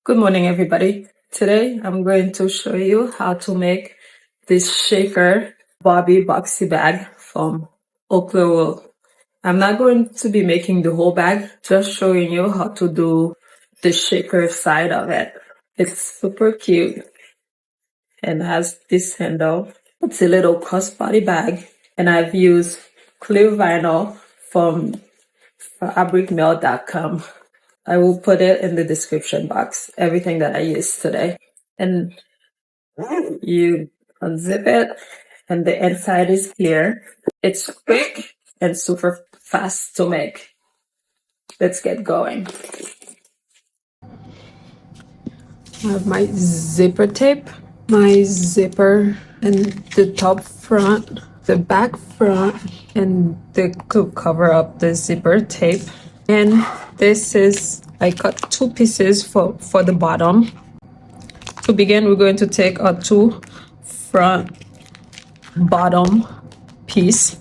Good morning, everybody. Today, I'm going to show you how to make this shaker Bobby Boxy Bag from Oakland wool. I'm not going to be making the whole bag, just showing you how to do the shaker side of it. It's super cute and has this handle. It's a little crossbody bag, and I've used clear vinyl from fabricmail.com. I will put it in the description box, everything that I used today. And you unzip it, and the inside is clear. It's quick and super fast to make. Let's get going. I have my zipper tape, my zipper and the top front, the back front, and to cover up the zipper tape. And this is, I cut two pieces for the bottom. To begin, we're going to take our two front bottom piece.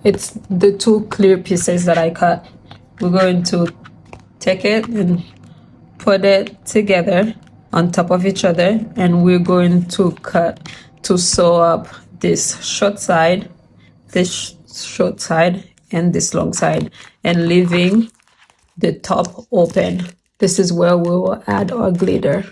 It's the two clear pieces that I cut. We're going to take it and put it together on top of each other, and we're going to sew up this short side, and this long side, and leaving the top open. This is where we will add our glitter.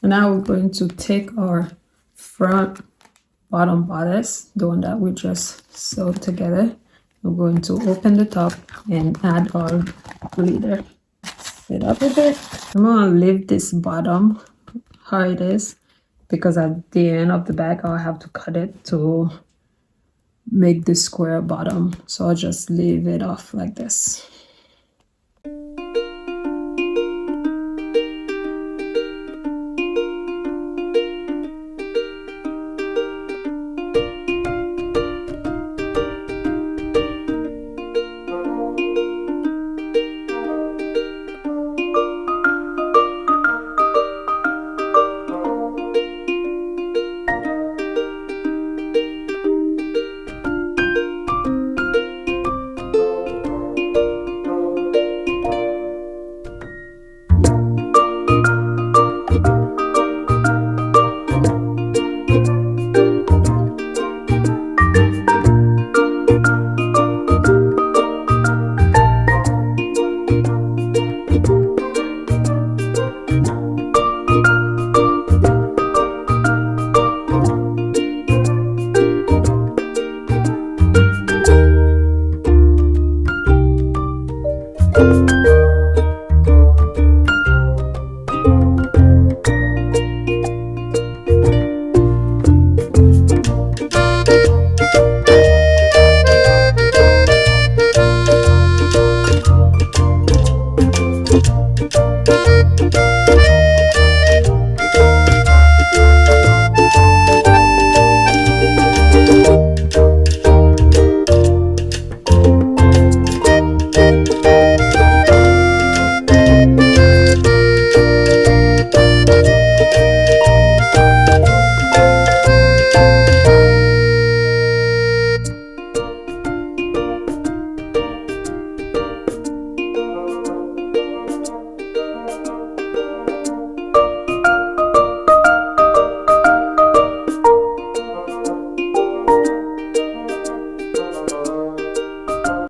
Now we're going to take our front bottom bodice, the one that we just sewed together. We're going to open the top and add our glitter. Sit up a bit. I'm going to leave this bottom how it is, because at the end of the bag I'll have to cut it to make the square bottom. So I'll just leave it off like this.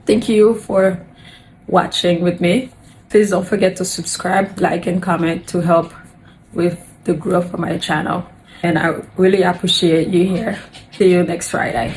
Thank you for watching with me. Please don't forget to subscribe, like, and comment to help with the growth of my channel. And I really appreciate you here. See you next Friday.